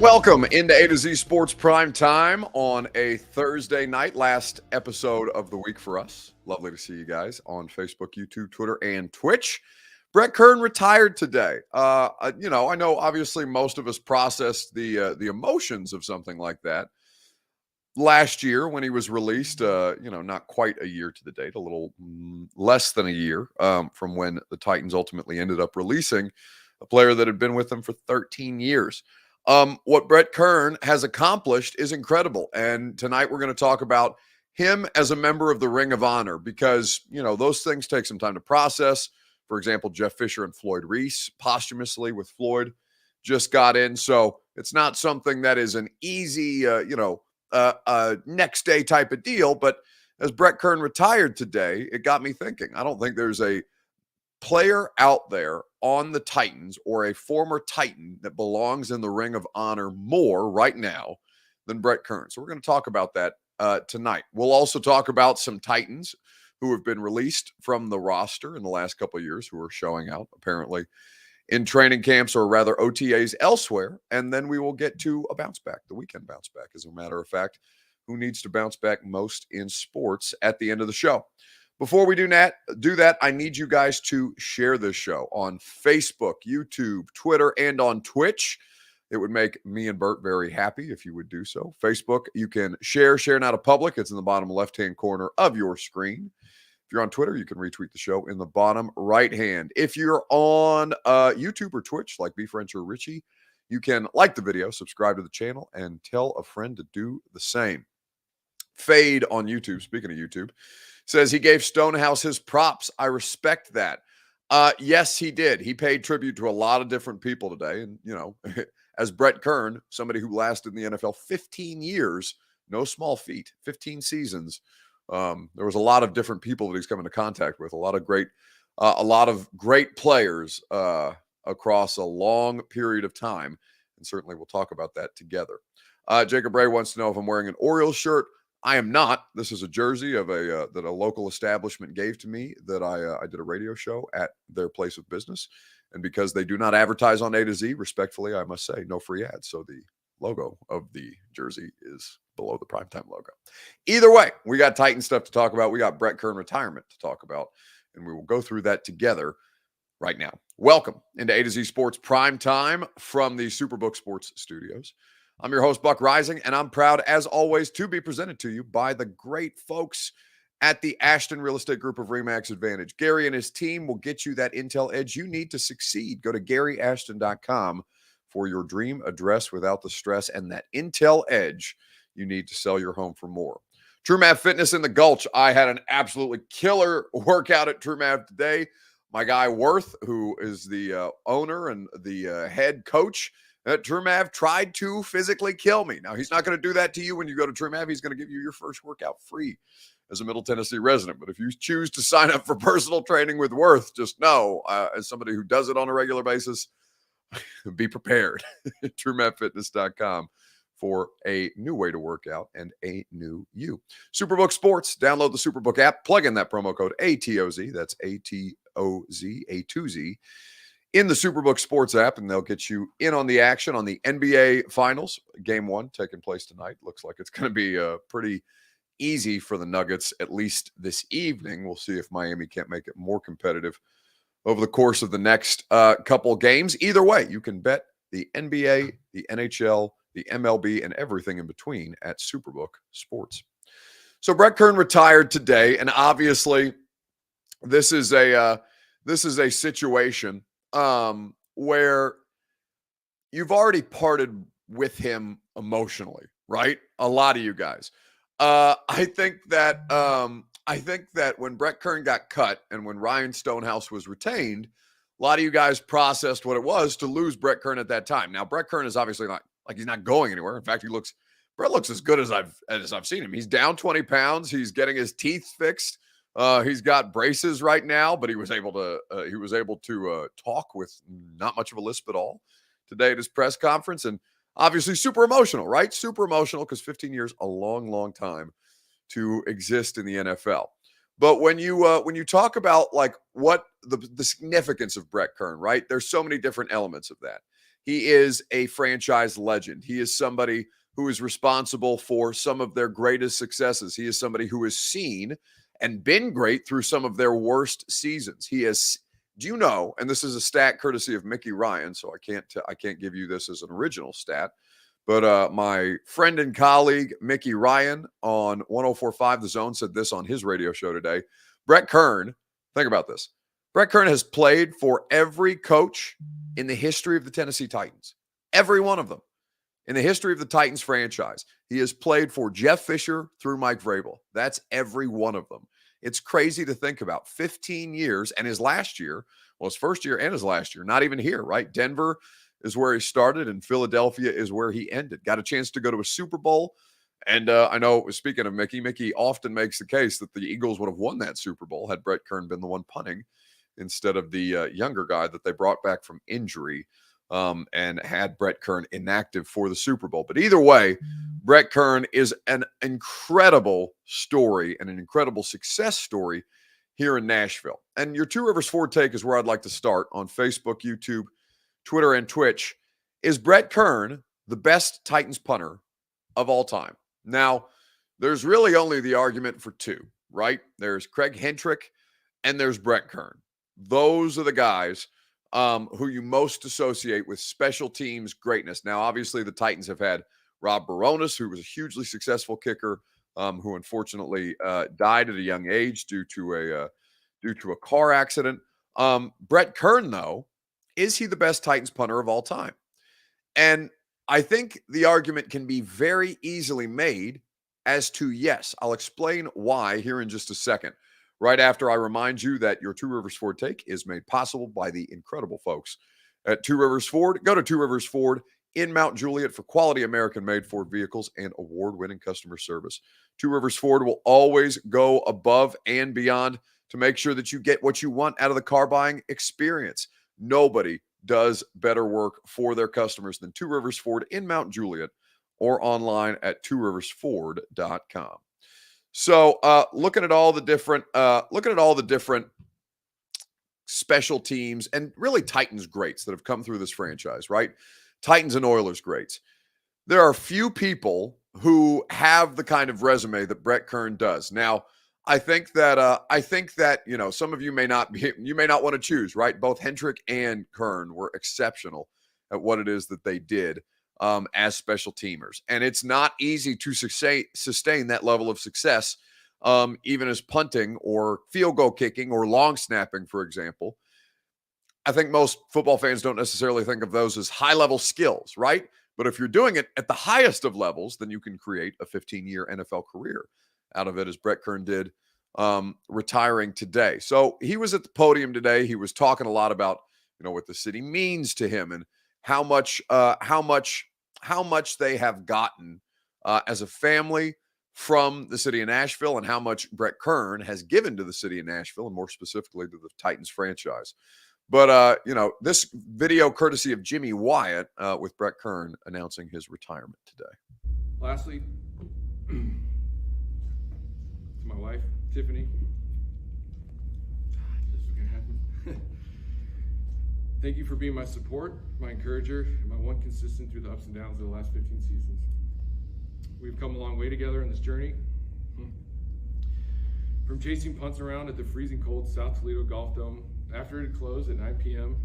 Welcome into A to Z Sports Prime Time on a Thursday night, last episode of the week for us. Lovely to see you guys on Facebook, YouTube, Twitter, and Twitch. Brett Kern retired today. I know obviously most of us processed the emotions of something like that last year when he was released. Not quite a year to the date, a little less than a year from when the Titans ultimately ended up releasing a player that had been with them for 13 years. What Brett Kern has accomplished is incredible. And tonight we're going to talk about him as a member of the Ring of Honor because, those things take some time to process. For example, Jeff Fisher and Floyd Reese posthumously with Floyd just got in. So it's not something that is an easy, next day type of deal. But as Brett Kern retired today, it got me thinking. I don't think there's a player out there on the Titans or a former Titan that belongs in the Ring of Honor more right now than Brett Kern. So we're going to talk about that tonight. We'll also talk about some Titans who have been released from the roster in the last couple of years who are showing out apparently in training camps or rather OTAs elsewhere. And then we will get to a bounce back, the weekend bounce back, as a matter of fact, who needs to bounce back most in sports at the end of the show. Before we do that, I need you guys to share this show on Facebook, YouTube, Twitter, and on Twitch. It would make me and Bert very happy if you would do so. Facebook, you can share now to public. It's in the bottom left-hand corner of your screen. If you're on Twitter, you can retweet the show in the bottom right-hand. If you're on YouTube or Twitch, like B. French or Richie, you can like the video, subscribe to the channel, and tell a friend to do the same. Fade on YouTube, speaking of YouTube, says he gave Stonehouse his props. I respect that. Yes, he did. He paid tribute to a lot of different people today. And, as Brett Kern, somebody who lasted in the NFL 15 years, no small feat, 15 seasons. There was a lot of different people that he's come into contact with, a lot of great players across a long period of time. And certainly we'll talk about that together. Jacob Ray wants to know if I'm wearing an Orioles shirt. I am not. This is a jersey of that a local establishment gave to me that I did a radio show at their place of business. And because they do not advertise on A to Z, respectfully, I must say, no free ads. So the logo of the jersey is below the primetime logo. Either way, we got Titan stuff to talk about. We got Brett Kern retirement to talk about. And we will go through that together right now. Welcome into A to Z Sports Prime Time from the Superbook Sports Studios. I'm your host, Buck Rising, and I'm proud, as always, to be presented to you by the great folks at the Ashton Real Estate Group of RE/MAX Advantage. Gary and his team will get you that intel edge you need to succeed. Go to GaryAshton.com for your dream address without the stress and that intel edge you need to sell your home for more. TrueMav Fitness in the Gulch. I had an absolutely killer workout at TrueMav today. My guy, Worth, who is the owner and the head coach at TrueMav, tried to physically kill me. Now, he's not going to do that to you when you go to TrueMav. He's going to give you your first workout free as a Middle Tennessee resident. But if you choose to sign up for personal training with Worth, just know, as somebody who does it on a regular basis, be prepared. TrueMavFitness.com for a new way to work out and a new you. Superbook Sports. Download the Superbook app. Plug in that promo code ATOZ. That's ATOZ, A2Z. In the Superbook Sports app, and they'll get you in on the action on the NBA Finals. Game 1 taking place tonight. Looks like it's going to be pretty easy for the Nuggets, at least this evening. We'll see if Miami can't make it more competitive over the course of the next couple games. Either way, you can bet the NBA, the NHL, the MLB, and everything in between at Superbook Sports. So Brett Kern retired today, and obviously this is a situation where you've already parted with him emotionally, right? A lot of you guys. I think that when Brett Kern got cut and when Ryan Stonehouse was retained, a lot of you guys processed what it was to lose Brett Kern at that time. Now, Brett Kern is obviously not like he's not going anywhere. In fact, Brett looks as good as I've seen him. He's down 20 pounds. He's getting his teeth fixed. He's got braces right now, but he was able to talk with not much of a lisp at all today at his press conference, and obviously super emotional, right? Super emotional because 15 years, a long, long time to exist in the NFL. But when you talk about like what the significance of Brett Kern, right? There's so many different elements of that. He is a franchise legend. He is somebody who is responsible for some of their greatest successes. He is somebody who has seen and been great through some of their worst seasons. He has, do you know, and this is a stat courtesy of Mickey Ryan, so I can't give you this as an original stat, but my friend and colleague Mickey Ryan on 1045 The Zone said this on his radio show today. Brett Kern, think about this. Brett Kern has played for every coach in the history of the Tennessee Titans. Every one of them. In the history of the Titans franchise, he has played for Jeff Fisher through Mike Vrabel. That's every one of them. It's crazy to think about. 15 years, and his last year, well, his first year and his last year, not even here, right? Denver is where he started, and Philadelphia is where he ended. Got a chance to go to a Super Bowl. And I know, speaking of Mickey often makes the case that the Eagles would have won that Super Bowl had Brett Kern been the one punting instead of the younger guy that they brought back from injury. And had Brett Kern inactive for the Super Bowl. But either way, Brett Kern is an incredible story and an incredible success story here in Nashville. And your Two Rivers Ford take is where I'd like to start on Facebook, YouTube, Twitter, and Twitch. Is Brett Kern the best Titans punter of all time? Now, there's really only the argument for two, right? There's Craig Hentrick and there's Brett Kern. Those are the guys who you most associate with special teams greatness. Now, obviously, the Titans have had Rob Baronis, who was a hugely successful kicker, who unfortunately died at a young age due to a car accident. Brett Kern, though, is he the best Titans punter of all time? And I think the argument can be very easily made as to yes. I'll explain why here in just a second. Right after I remind you that your Two Rivers Ford take is made possible by the incredible folks at Two Rivers Ford. Go to Two Rivers Ford in Mount Juliet for quality American-made Ford vehicles and award-winning customer service. Two Rivers Ford will always go above and beyond to make sure that you get what you want out of the car buying experience. Nobody does better work for their customers than Two Rivers Ford in Mount Juliet or online at tworiversford.com. So, looking at all the different special teams and really Titans greats that have come through this franchise, right? Titans and Oilers greats. There are few people who have the kind of resume that Brett Kern does. Now, I think that some of you may not want to choose, right? Both Hentrick and Kern were exceptional at what it is that they did. As special teamers. And it's not easy to sustain that level of success, even as punting or field goal kicking or long snapping, for example. I think most football fans don't necessarily think of those as high-level skills, right? But if you're doing it at the highest of levels, then you can create a 15-year NFL career out of it, as Brett Kern did, retiring today. So he was at the podium today. He was talking a lot about, what the city means to him and how much they have gotten as a family from the city of Nashville and how much Brett Kern has given to the city of Nashville and more specifically to the Titans franchise. But, this video courtesy of Jimmy Wyatt with Brett Kern announcing his retirement today. Lastly, to my wife, Tiffany. This is going to happen. Thank you for being my support, my encourager, and my one consistent through the ups and downs of the last 15 seasons. We've come a long way together in this journey. From chasing punts around at the freezing cold South Toledo Golf Dome after it had closed at 9 p.m.,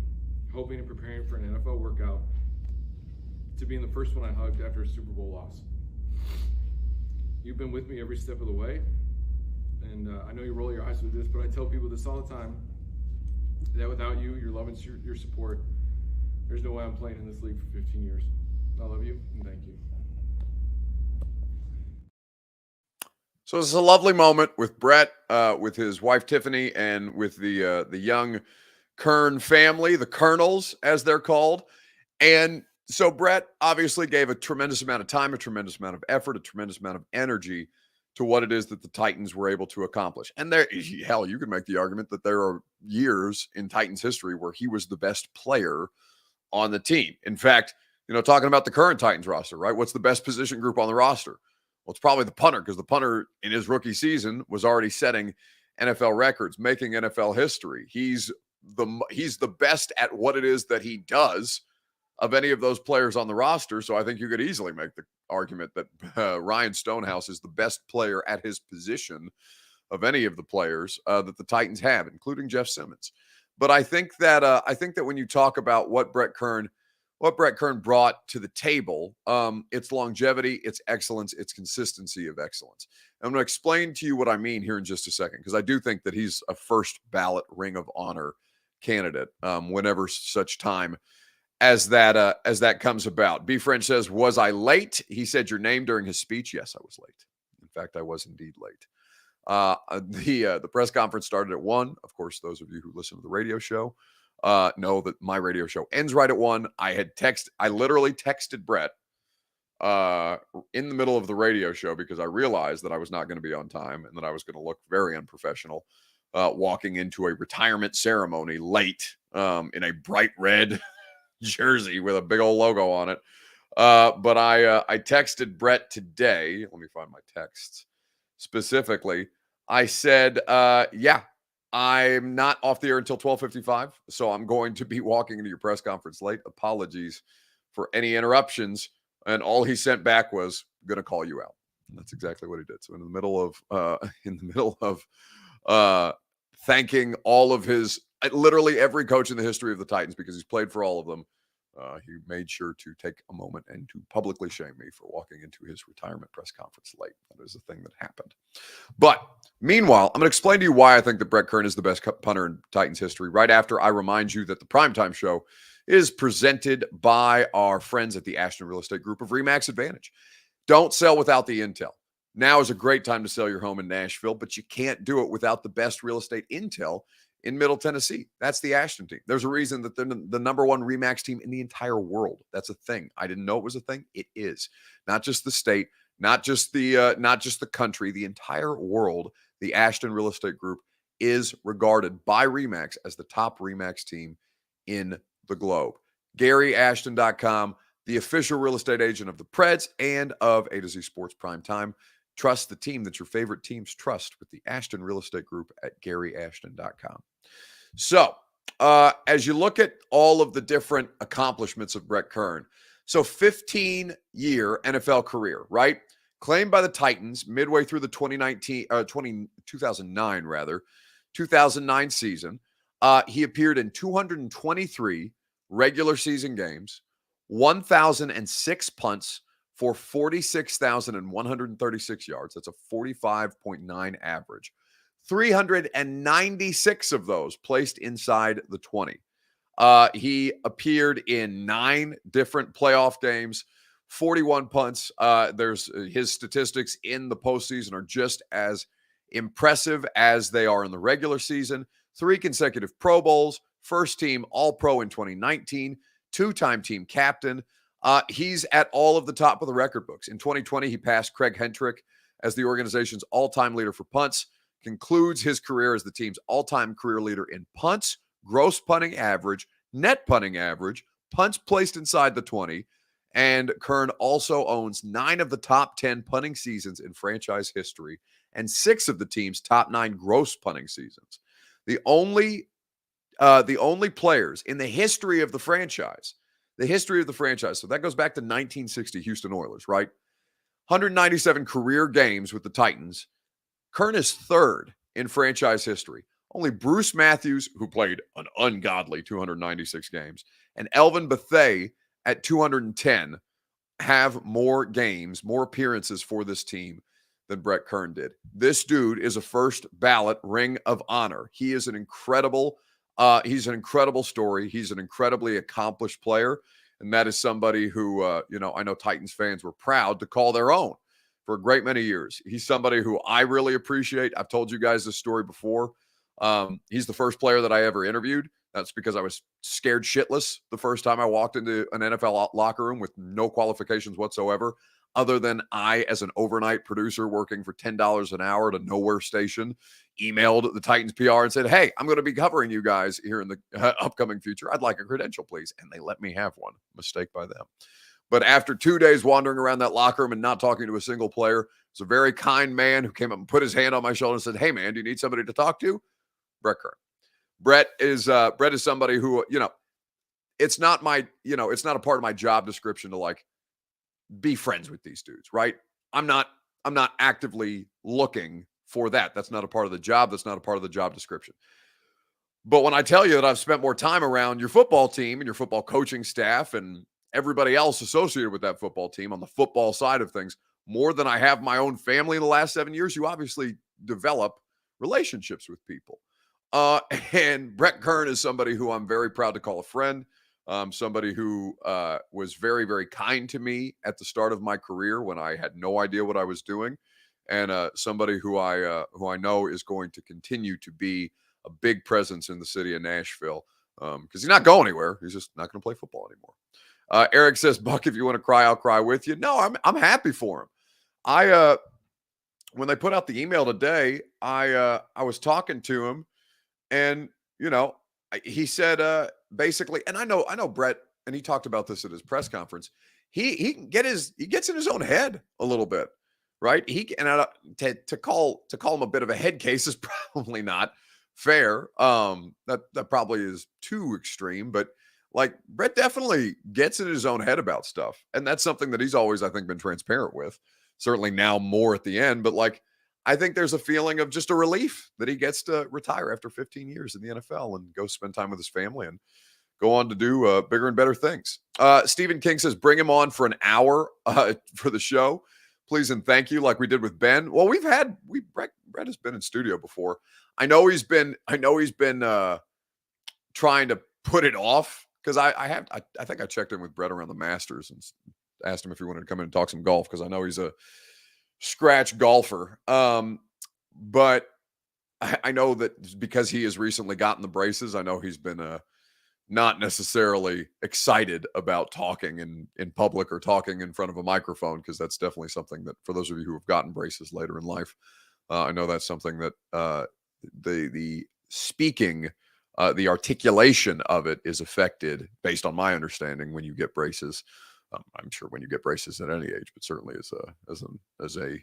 hoping and preparing for an NFL workout, to being the first one I hugged after a Super Bowl loss. You've been with me every step of the way, and I know you roll your eyes with this, but I tell people this all the time, that without you, your love and your support, there's no way I'm playing in this league for 15 years. I love you, and thank you. So it's a lovely moment with Brett, with his wife Tiffany, and with the young Kern family, the Colonels, as they're called. And so Brett obviously gave a tremendous amount of time, a tremendous amount of effort, a tremendous amount of energy to what it is that the Titans were able to accomplish. And hell, you could make the argument that there are years in Titans history where he was the best player on the team. In fact, talking about the current Titans roster, right? What's the best position group on the roster? Well, it's probably the punter, because the punter in his rookie season was already setting NFL records, making NFL history. He's the best at what it is that he does of any of those players on the roster. So I think you could easily make the argument that Ryan Stonehouse is the best player at his position of any of the players that the Titans have, including Jeff Simmons. But I think that when you talk about what Brett Kern brought to the table, it's longevity, it's excellence, it's consistency of excellence. I'm going to explain to you what I mean here in just a second, because I do think that he's a first ballot Ring of Honor candidate whenever such time as that comes about. B French says, was I late? He said your name during his speech. Yes, I was late. In fact, I was indeed late. The press conference started at 1. Of course, those of you who listen to the radio show know that my radio show ends right at 1. I literally texted Brett in the middle of the radio show because I realized that I was not going to be on time and that I was going to look very unprofessional walking into a retirement ceremony late in a bright red jersey with a big old logo on it. But I texted Brett today. Let me find my texts specifically. I said, yeah, I'm not off the air until 12:55, so I'm going to be walking into your press conference late. Apologies for any interruptions. And all he sent back was, going to call you out. And that's exactly what he did. So in the middle of thanking all of his, literally every coach in the history of the Titans, because he's played for all of them, he made sure to take a moment and to publicly shame me for walking into his retirement press conference late. That is a thing that happened. But meanwhile, I'm going to explain to you why I think that Brett Kern is the best punter in Titans history right after I remind you that the Primetime Show is presented by our friends at the Ashton Real Estate Group of RE/MAX Advantage. Don't sell without the intel. Now is a great time to sell your home in Nashville, but you can't do it without the best real estate intel in Middle Tennessee. That's the Ashton team. There's a reason that they're the number one RE/MAX team in the entire world. That's a thing. I didn't know it was a thing. It is. Not just the state, not just the country, the entire world. The Ashton Real Estate Group is regarded by RE/MAX as the top RE/MAX team in the globe. GaryAshton.com, the official real estate agent of the Preds and of A to Z Sports Primetime. Trust the team that your favorite teams trust with the Ashton Real Estate Group at GaryAshton.com. So, as you look at all of the different accomplishments of Brett Kern, so 15-year NFL career, right? Claimed by the Titans midway through the 2009 season. He appeared in 223 regular season games, 1,006 punts for 46,136 yards. That's a 45.9 average. 396 of those placed inside the 20. He appeared in 9 different playoff games, 41 punts. His statistics in the postseason are just as impressive as they are in the regular season. 3 consecutive Pro Bowls, first team All-Pro in 2019, 2-time team captain. He's at all of the top of the record books. In 2020, he passed Craig Hentrick as the organization's all-time leader for punts, concludes his career as the team's all-time career leader in punts, gross punting average, net punting average, punts placed inside the 20, and Kern also owns 9 of the top 10 punting seasons in franchise history and 6 of the team's top 9 gross punting seasons. The only players in the history of the franchise, so that goes back to 1960 Houston Oilers, right? 197 career games with the Titans. Kern is 3rd in franchise history. Only Bruce Matthews, who played an ungodly 296 games, and Elvin Bethea at 210 have more games, more appearances for this team than Brett Kern did. This dude is a first ballot Ring of Honor. He is an incredible story. He's an incredibly accomplished player. And that is somebody who, I know Titans fans were proud to call their own for a great many years. He's somebody who I really appreciate. I've told you guys this story before. He's the first player that I ever interviewed. That's because I was scared shitless the first time I walked into an NFL locker room with no qualifications whatsoever, other than I, as an overnight producer working for $10 an hour at a nowhere station, emailed the Titans PR and said, hey, I'm going to be covering you guys here in the upcoming future. I'd like a credential, please. And they let me have one. Mistake by them. But after 2 days wandering around that locker room and not talking to a single player, it's a very kind man who came up and put his hand on my shoulder and said, hey, man, do you need somebody to talk to? Brett Kern. Brett is somebody who, it's not my, it's not a part of my job description to like be friends with these dudes, right? I'm not I'm not actively looking for that. That's not a part of the job. That's not a part of the job description. But when I tell you that I've spent more time around your football team and your football coaching staff and everybody else associated with that football team on the football side of things, more than I have my own family in the last 7 years, you obviously develop relationships with people. Uh, and Brett Kern is somebody who I'm very proud to call a friend. Somebody who was very, very kind to me at the start of my career when I had no idea what I was doing, and somebody who I know is going to continue to be a big presence in the city of Nashville because he's not going anywhere. He's just not going to play football anymore. Eric says, "Buck, if you want to cry, I'll cry with you." No, I'm happy for him. I when they put out the email today, I was talking to him, and he said basically, and I know Brett, and he talked about this at his press conference. He gets in his own head a little bit, right? To call him a bit of a head case is probably not fair. That probably is too extreme, but like Brett definitely gets in his own head about stuff, and that's something that he's always, I think, been transparent with. Certainly now more at the end, but like I think there's a feeling of just a relief that he gets to retire after 15 years in the NFL and go spend time with his family and go on to do bigger and better things. Stephen King says, bring him on for an hour for the show, please and thank you, like we did with Ben. Well, Brett has been in studio before. I know he's been trying to put it off because I think I checked in with Brett around the Masters and asked him if he wanted to come in and talk some golf because I know he's a scratch golfer. But I know that because he has recently gotten the braces, I know he's been not necessarily excited about talking in public or talking in front of a microphone, because that's definitely something that, for those of you who have gotten braces later in life, I know that's something that the speaking, the articulation of it is affected, based on my understanding, when you get braces. I'm sure when you get braces at any age, but certainly as a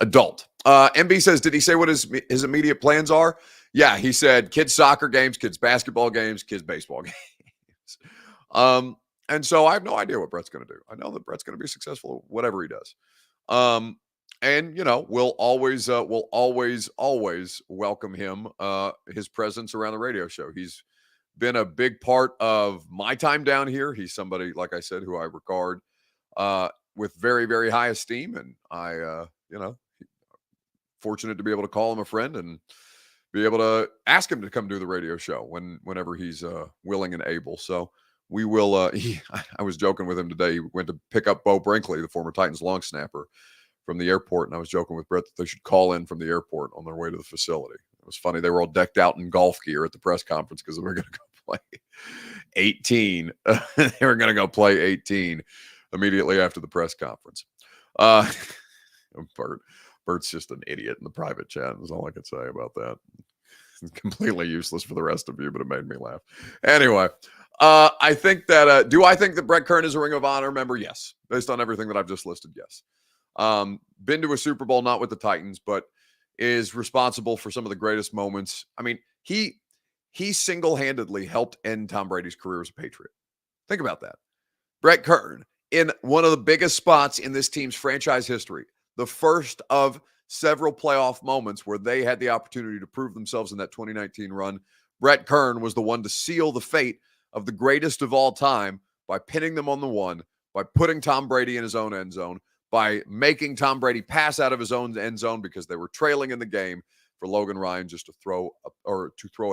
adult. MB says, did he say what his immediate plans are? Yeah, he said kids soccer games, kids basketball games, kids baseball games. And so I have no idea what Brett's going to do. I know that Brett's going to be successful at whatever he does. And we'll always welcome him, his presence around the radio show. He's been a big part of my time down here. He's somebody, like I said, who I regard with very, very high esteem. And I, fortunate to be able to call him a friend and be able to ask him to come do the radio show whenever he's willing and able. So we will, I was joking with him today. He went to pick up Bo Brinkley, the former Titans long snapper, from the airport. And I was joking with Brett that they should call in from the airport on their way to the facility. It was funny. They were all decked out in golf gear at the press conference because they were going to go play 18. They were going to go play 18 immediately after the press conference. Bert's just an idiot in the private chat. Is all I could say about that. It's completely useless for the rest of you, but it made me laugh. Anyway, I think that do I think that Brett Kern is a Ring of Honor member? Yes. Based on everything that I've just listed, yes. Been to a Super Bowl, not with the Titans, but is responsible for some of the greatest moments. I mean, he single-handedly helped end Tom Brady's career as a Patriot. Think about that. Brett Kern, in one of the biggest spots in this team's franchise history, the first of several playoff moments where they had the opportunity to prove themselves in that 2019 run. Brett Kern was the one to seal the fate of the greatest of all time by pinning them on the one, by putting Tom Brady in his own end zone, by making Tom Brady pass out of his own end zone because they were trailing in the game, for Logan Ryan just to throw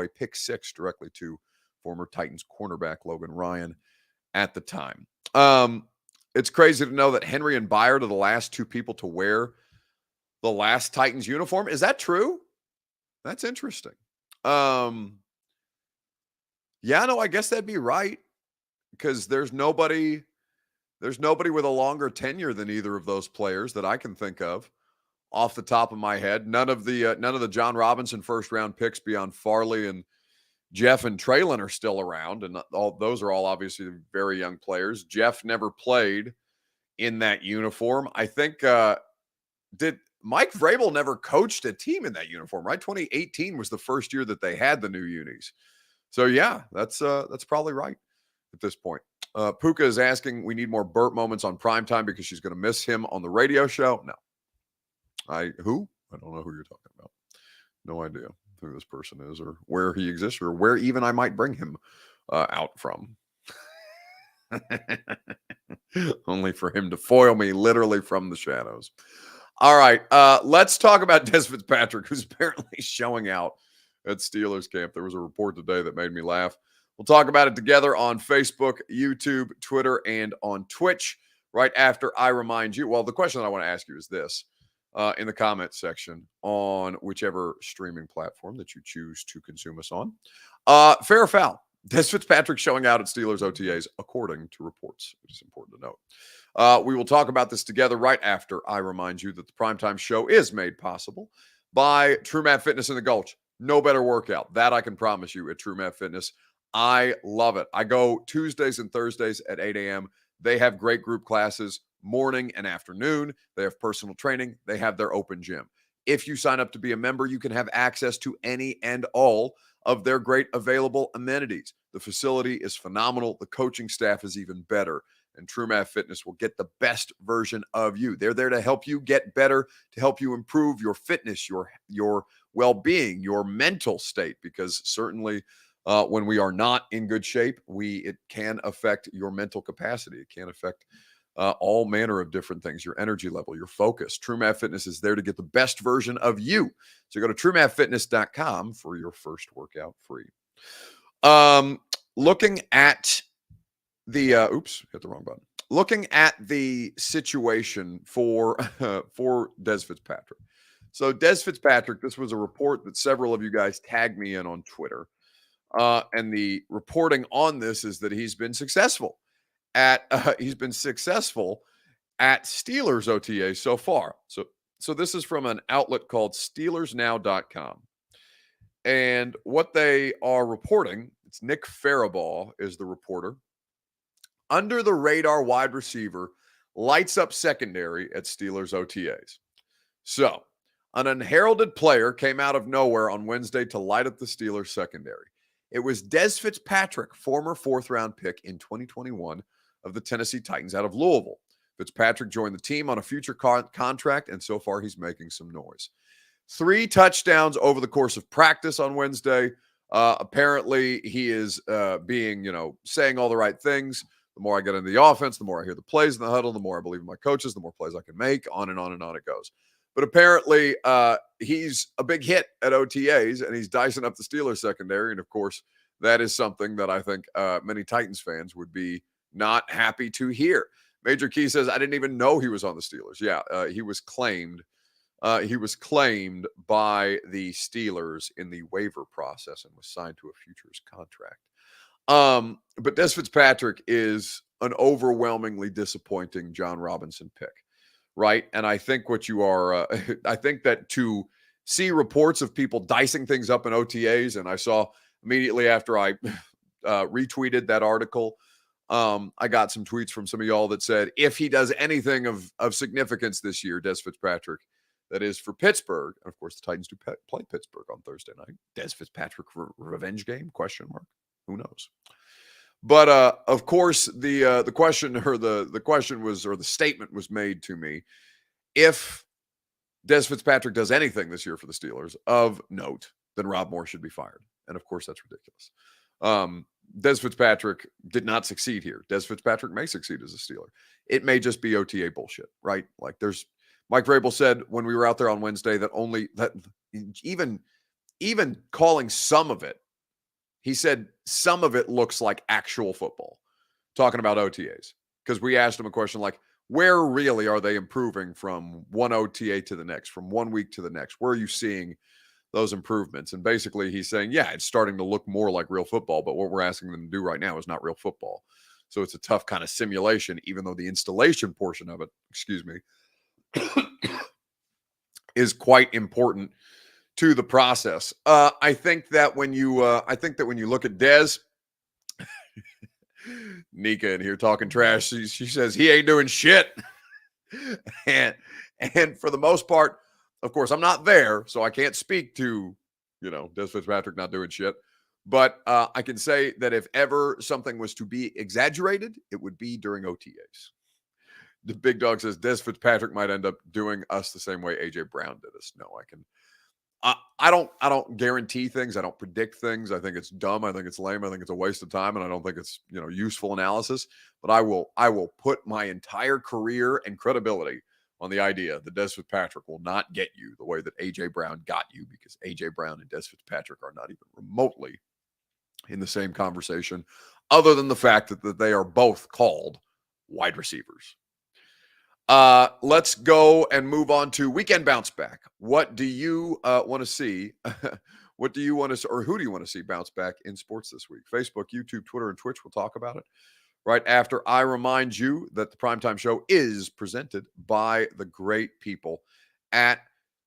a pick six directly to former Titans cornerback Logan Ryan at the time. It's crazy to know that Henry and Byard are the last two people to wear the last Titans uniform. Is that true? That's interesting. Yeah, no, I guess that'd be right, because there's nobody with a longer tenure than either of those players that I can think of off the top of my head. None of the John Robinson first round picks beyond Farley and Jeff and Traylon are still around, and all those are all obviously very young players. Jeff never played in that uniform. I think did Mike Vrabel never coached a team in that uniform, right? 2018 was the first year that they had the new unis. So yeah, that's probably right. at this point. Puka is asking, we need more Burt moments on primetime because she's going to miss him on the radio show. No. Who? I don't know who you're talking about. No idea who this person is or where he exists or where even I might bring him out from. Only for him to foil me literally from the shadows. All right. Let's talk about Des Fitzpatrick, who's apparently showing out at Steelers camp. There was a report today that made me laugh. We'll talk about it together on Facebook, YouTube, Twitter, and on Twitch right after I remind you. Well, the question that I want to ask you is this in the comments section on whichever streaming platform that you choose to consume us on. Fair or foul? Des Fitzpatrick showing out at Steelers OTAs, according to reports, which is important to note. We will talk about this together right after I remind you that the Primetime Show is made possible by True Math Fitness in the Gulch. No better workout. That I can promise you at True Math Fitness. I love it. I go Tuesdays and Thursdays at 8 a.m. They have great group classes morning and afternoon. They have personal training. They have their open gym. If you sign up to be a member, you can have access to any and all of their great available amenities. The facility is phenomenal. The coaching staff is even better. And True Math Fitness will get the best version of you. They're there to help you get better, to help you improve your fitness, your well-being, your mental state, because certainly when we are not in good shape, it can affect your mental capacity. It can affect all manner of different things, your energy level, your focus. True Math Fitness is there to get the best version of you. So go to truemathfitness.com for your first workout free. Looking at the hit the wrong button. Looking at the situation for Des Fitzpatrick. So Des Fitzpatrick, this was a report that several of you guys tagged me in on Twitter. And the reporting on this is that he's been successful at Steelers OTA so far. So this is from an outlet called SteelersNow.com. And what they are reporting, it's Nick Faribaugh is the reporter. Under the radar wide receiver lights up secondary at Steelers OTAs. So an unheralded player came out of nowhere on Wednesday to light up the Steelers secondary. It was Des Fitzpatrick, former fourth-round pick in 2021 of the Tennessee Titans out of Louisville. Fitzpatrick joined the team on a future contract, and so far he's making some noise. 3 touchdowns over the course of practice on Wednesday. Apparently, he is saying all the right things. The more I get into the offense, the more I hear the plays in the huddle, the more I believe in my coaches, the more plays I can make, on and on and on it goes. But apparently, he's a big hit at OTAs, and he's dicing up the Steelers secondary. And, of course, that is something that I think many Titans fans would be not happy to hear. Major Key says, I didn't even know he was on the Steelers. Yeah, he was claimed. He was claimed by the Steelers in the waiver process and was signed to a futures contract. But Des Fitzpatrick is an overwhelmingly disappointing John Robinson pick. Right. And I think I think that to see reports of people dicing things up in OTAs, and I saw immediately after I retweeted that article, I got some tweets from some of y'all that said, if he does anything of significance this year, Des Fitzpatrick, that is for Pittsburgh. And of course, the Titans do play Pittsburgh on Thursday night. Des Fitzpatrick revenge game? ? Who knows? But of course, the question or the question was, or the statement was made to me, if Des Fitzpatrick does anything this year for the Steelers of note, then Rob Moore should be fired. And of course, that's ridiculous. Des Fitzpatrick did not succeed here. Des Fitzpatrick may succeed as a Steeler. It may just be OTA bullshit, right? Like Mike Vrabel said when we were out there on Wednesday that even calling some of it, he said some of it looks like actual football, talking about OTAs. Because we asked him a question like, where really are they improving from one OTA to the next, from 1 week to the next? Where are you seeing those improvements? And basically he's saying, yeah, it's starting to look more like real football, but what we're asking them to do right now is not real football. So it's a tough kind of simulation, even though the installation portion of it, is quite important to the process. I think that when you look at Des, Nika in here talking trash, she says he ain't doing shit. and for the most part, of course, I'm not there, so I can't speak to, Des Fitzpatrick not doing shit. But I can say that if ever something was to be exaggerated, it would be during OTAs. The big dog says Des Fitzpatrick might end up doing us the same way AJ Brown did us. No, I don't guarantee things. I don't predict things. I think it's dumb. I think it's lame. I think it's a waste of time, and I don't think it's useful analysis. But I will put my entire career and credibility on the idea that Des Fitzpatrick will not get you the way that AJ Brown got you, because AJ Brown and Des Fitzpatrick are not even remotely in the same conversation, other than the fact that they are both called wide receivers. Let's go and move on to weekend bounce back. What do you want to see? What do you want to, or who do you want to see bounce back in sports this week? Facebook, YouTube, Twitter, and Twitch. We'll talk about it right after I remind you that the Primetime Show is presented by the great people at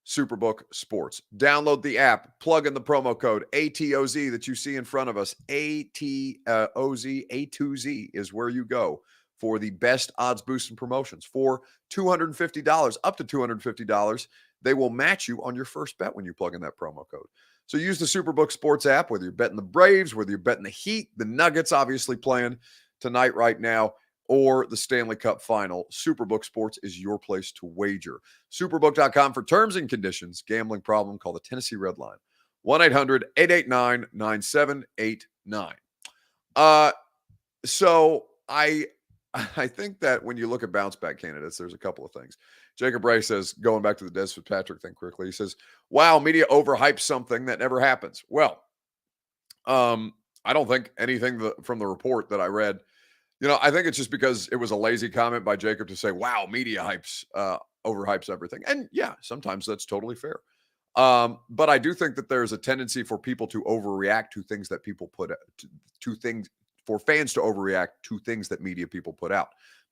Superbook Sports. Download the app, plug in the promo code ATOZ that you see in front of us. ATOZ, A2Z is where you go for the best odds boost and promotions. For $250, up to $250, they will match you on your first bet when you plug in that promo code. So use the Superbook Sports app, whether you're betting the Braves, whether you're betting the Heat, the Nuggets obviously playing tonight right now, or the Stanley Cup final. Superbook Sports is your place to wager. Superbook.com for terms and conditions. Gambling problem, call the Tennessee Red Line. 1-800-889-9789. So I think that when you look at bounce back candidates, there's a couple of things. Jacob Ray says, going back to the Des Fitzpatrick thing quickly, he says, wow, media overhypes something that never happens. Well, I don't think anything from the report that I read, I think it's just because it was a lazy comment by Jacob to say, wow, media overhypes everything. And yeah, sometimes that's totally fair. But I do think that there's a tendency for people to overreact to things that people put to things, for fans to overreact to things that media people put out.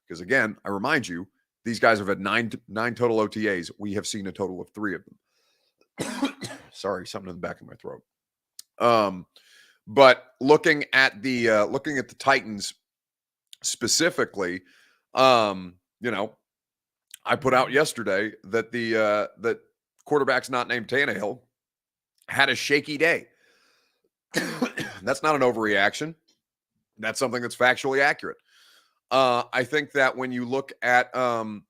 Because again, I remind you, these guys have had nine total OTAs. We have seen a total of 3 of them. Sorry, something in the back of my throat. But looking at the Titans specifically, I put out yesterday that that quarterback's not named Tannehill had a shaky day. That's not an overreaction. That's something that's factually accurate. I think that when you look at, the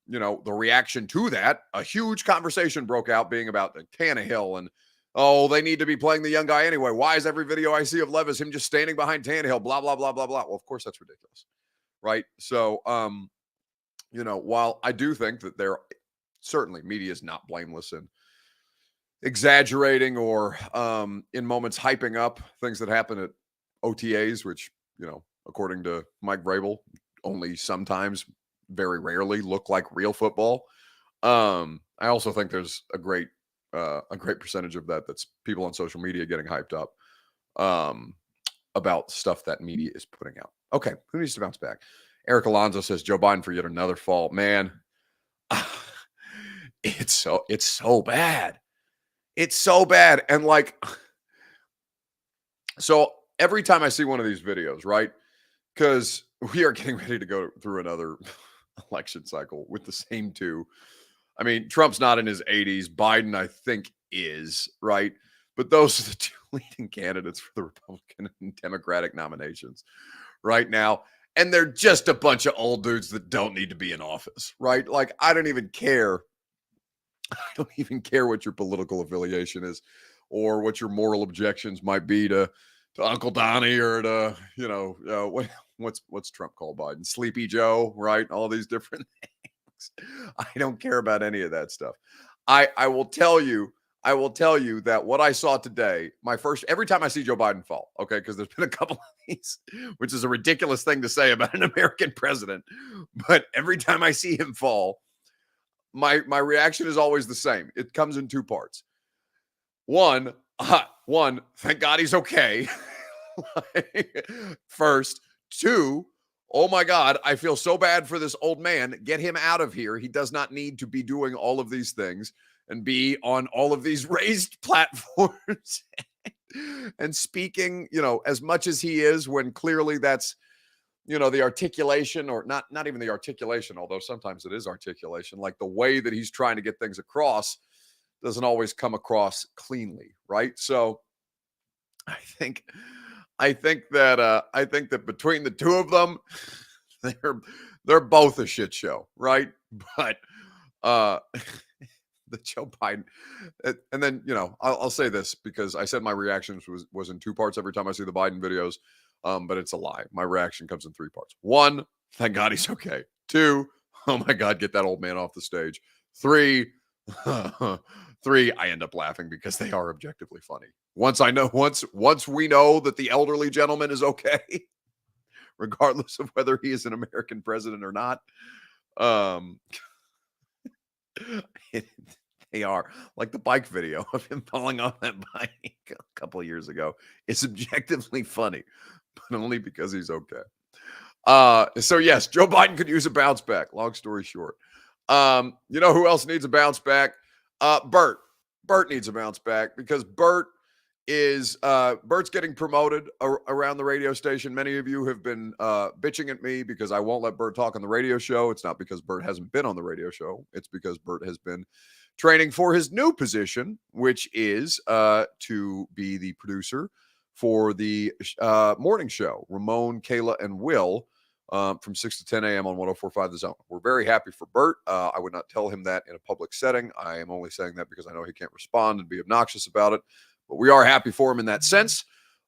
reaction to that, a huge conversation broke out being about the Tannehill and, oh, they need to be playing the young guy anyway. Why is every video I see of Levis him just standing behind Tannehill, blah, blah, blah, blah, blah. Well, of course, that's ridiculous, right? So, while I do think that there certainly media is not blameless in exaggerating or in moments hyping up things that happen at OTAs, which, according to Mike Vrabel, only sometimes, very rarely look like real football. I also think there's a great percentage of that's people on social media getting hyped up about stuff that media is putting out. Okay, who needs to bounce back? Eric Alonso says Joe Biden for yet another fall. Man, it's so bad. It's so bad. And so every time I see one of these videos, right? Because we are getting ready to go through another election cycle with the same two. I mean, Trump's not in his 80s. Biden, I think, is, right? But those are the 2 leading candidates for the Republican and Democratic nominations right now. And they're just a bunch of old dudes that don't need to be in office, right? I don't even care. I don't even care what your political affiliation is or what your moral objections might be to Uncle Donnie or to, what's Trump called Biden? Sleepy Joe, right? All these different things. I don't care about any of that stuff. I will tell you that what I saw today, every time I see Joe Biden fall, okay, because there's been a couple of these, which is a ridiculous thing to say about an American president, but every time I see him fall, my reaction is always the same. It comes in 2 parts. One, thank God he's okay. First. 2, oh my God, I feel so bad for this old man. Get him out of here. He does not need to be doing all of these things and be on all of these raised platforms and speaking, as much as he is, when clearly that's, the articulation, or not even the articulation, although sometimes it is articulation, like the way that he's trying to get things across doesn't always come across cleanly, right? So I think I think that between the two of them, they're both a shit show, right? But uh the Joe Biden, and then I'll say this because I said my reactions was in two parts every time I see the Biden videos, but it's a lie. My reaction comes in three parts. One, thank God he's okay. Two, oh my God, get that old man off the stage. Three, three, I end up laughing because they are objectively funny. Once we know that the elderly gentleman is okay, regardless of whether he is an American president or not, they are like the bike video of him falling off that bike a couple of years ago. It's objectively funny, but only because he's okay. So yes, Joe Biden could use a bounce back. Long story short, you know who else needs a bounce back? Bert. Bert needs a bounce back because Bert's getting promoted around the radio station. Many of you have been bitching at me because I won't let Bert talk on the radio show. It's not because Bert hasn't been on the radio show. It's because Bert has been training for his new position, which is to be the producer for the morning show, Ramon, Kayla, and Will, from 6 to 10 a.m. on 104.5 The Zone. We're very happy for Bert. I would not tell him that in a public setting. I am only saying that because I know he can't respond and be obnoxious about it. But we are happy for him in that sense.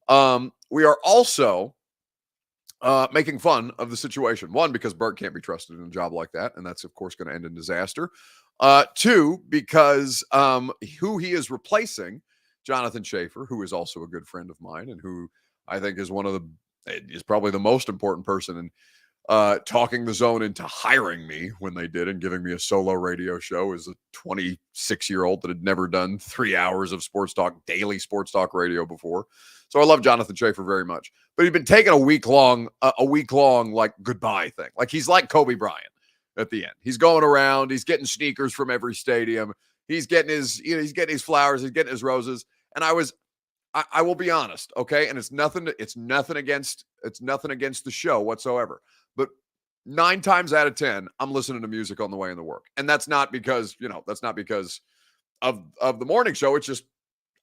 We are also making fun of the situation. One, because Bert can't be trusted in a job like that, and that's, of course, going to end in disaster. Two, because who he is replacing, Jonathan Schaefer, who is also a good friend of mine and who I think is is probably the most important person in talking the Zone into hiring me when they did and giving me a solo radio show as a 26-year-old that had never done 3 hours of daily sports talk radio before. So I love Jonathan Schaefer very much, but he'd been taking a week long like goodbye thing. Like he's like Kobe Bryant at the end. He's going around, he's getting sneakers from every stadium. He's getting his flowers, he's getting his roses. And I will be honest, okay? And it's nothing against the show whatsoever. But 9 times out of 10, I'm listening to music on the way into work. And that's not because of the morning show. It's just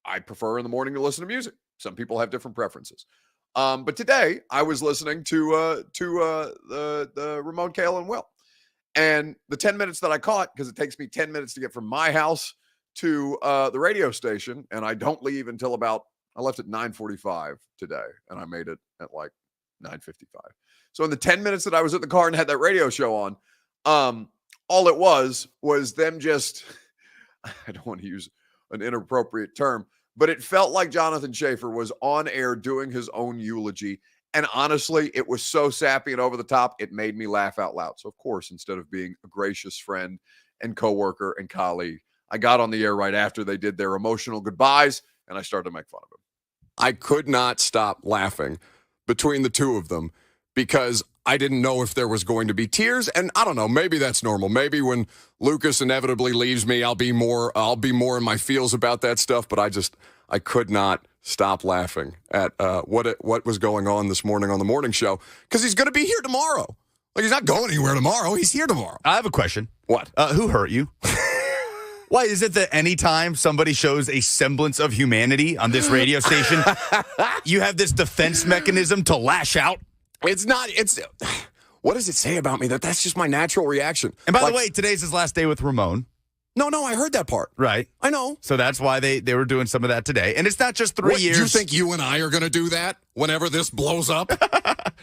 I prefer in the morning to listen to music. Some people have different preferences. But today I was listening to the Ramon, Kale, and Will. And the 10 minutes that I caught, because it takes me 10 minutes to get from my house to the radio station, and I don't leave until I left at 9:45 today, and I made it at like 9:55. So in the 10 minutes that I was at the car and had that radio show on, all it was them just, I don't want to use an inappropriate term, but it felt like Jonathan Schaefer was on air doing his own eulogy. And honestly, it was so sappy and over the top, it made me laugh out loud. So of course, instead of being a gracious friend and coworker and colleague, I got on the air right after they did their emotional goodbyes, and I started to make fun of him. I could not stop laughing between the two of them because I didn't know if there was going to be tears. And I don't know, maybe that's normal. Maybe when Lucas inevitably leaves me, I'll be more in my feels about that stuff. But I could not stop laughing at what was going on this morning on the morning show, because he's going to be here tomorrow. Like, he's not going anywhere tomorrow. He's here tomorrow. I have a question. What? Who hurt you? Why is it that anytime somebody shows a semblance of humanity on this radio station, you have this defense mechanism to lash out? What does it say about me that's just my natural reaction? And by the way, today's his last day with Ramon. No, I heard that part. Right. I know. So that's why they were doing some of that today. And it's not just 3 years. You think you and I are going to do that whenever this blows up?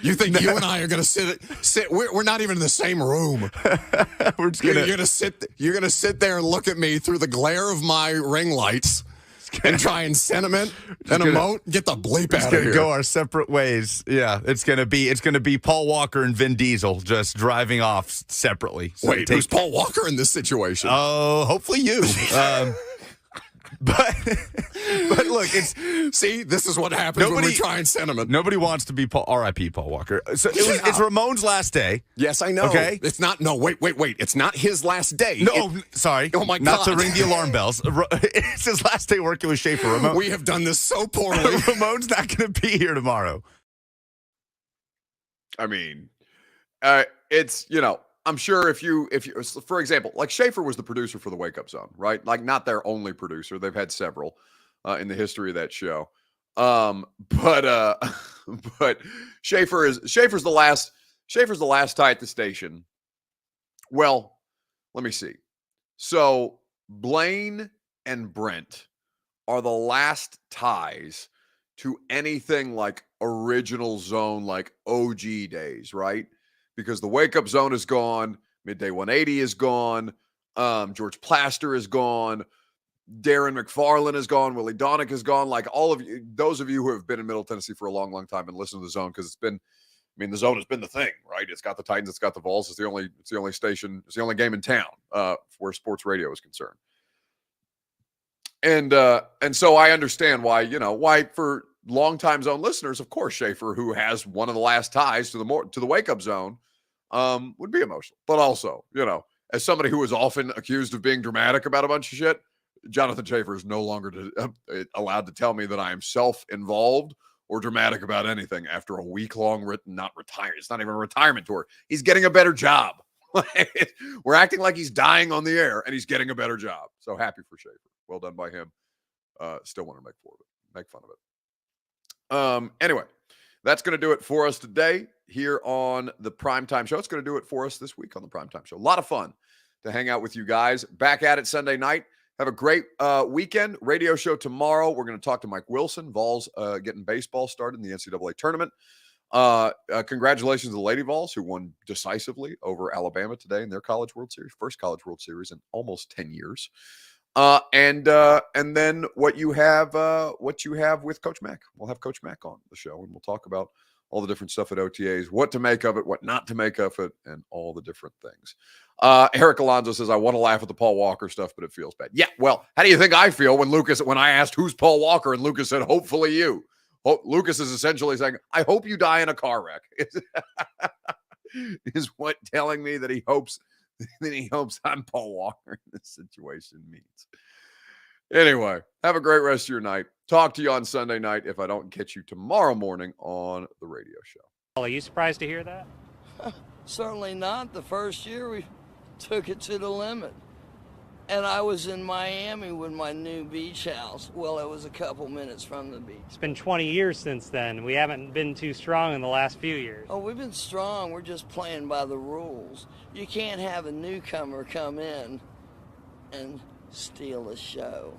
You think you and I are going to sit? We're not even in the same room. We're just gonna, you're going to sit there and look at me through the glare of my ring lights and try and sentiment and emote. Get the bleep out of here. Go our separate ways. Yeah, it's gonna be Paul Walker and Vin Diesel just driving off separately. So wait, who's Paul Walker in this situation? Oh, hopefully you. But look, this is what happens when we try and sentiment. Nobody wants to be R.I.P. Paul Walker. So it's Ramon's last day. Yes, I know. Okay, it's not. No, wait. It's not his last day. No, sorry. Oh my God! Not to ring the alarm bells. It's his last day working with Schaefer. We have done this so poorly. Ramon's not going to be here tomorrow. I mean, it's I'm sure if you, for example, like Schaefer was the producer for the Wake Up Zone, right? Like, not their only producer. They've had several in the history of that show. But But Schaefer's the last tie at the station. Well, let me see. So Blaine and Brent are the last ties to anything like original zone, like OG days, right? Because the Wake Up Zone is gone, Midday 180 is gone, George Plaster is gone, Darren McFarland is gone, Willie Donick is gone. Like all of you, those of you who have been in Middle Tennessee for a long, long time and listened to the Zone, because the Zone has been the thing, right? It's got the Titans, it's got the Vols. It's the only station, it's the only game in town where sports radio is concerned. And so I understand why for longtime Zone listeners, of course, Schaefer, who has one of the last ties to the Wake Up Zone, would be emotional. But also, as somebody who is often accused of being dramatic about a bunch of shit, Jonathan Schaefer is no longer allowed to tell me that I am self-involved or dramatic about anything after a week-long not retired. It's not even a retirement tour. He's getting a better job. We're acting like he's dying on the air, and he's getting a better job. So happy for Schaefer. Well done by him. Still want to make fun of it. Anyway, that's going to do it for us today here on the Primetime Show. It's going to do it for us this week on the Primetime Show. A lot of fun to hang out with you guys. Back at it Sunday night. Have a great weekend. Radio show tomorrow. We're going to talk to Mike Wilson. Vols getting baseball started in the NCAA tournament. Congratulations to the Lady Vols, who won decisively over Alabama today in their College World Series, first College World Series in almost 10 years. And then what you have with Coach Mack. We'll have Coach Mack on the show, and we'll talk about all the different stuff at OTAs, what to make of it, what not to make of it, and all the different things. Eric Alonso says, I want to laugh at the Paul Walker stuff, but it feels bad. Yeah, well, how do you think I feel when I asked who's Paul Walker, and Lucas said, hopefully you. Lucas is essentially saying, I hope you die in a car wreck. Is what telling me that he hopes I'm Paul Walker in this situation means. Anyway, have a great rest of your night. Talk to you on Sunday night if I don't catch you tomorrow morning on the radio show. Are you surprised to hear that? Certainly not. The first year we took it to the limit. And I was in Miami with my new beach house. Well, it was a couple minutes from the beach. It's been 20 years since then. We haven't been too strong in the last few years. Oh, we've been strong. We're just playing by the rules. You can't have a newcomer come in and steal the show.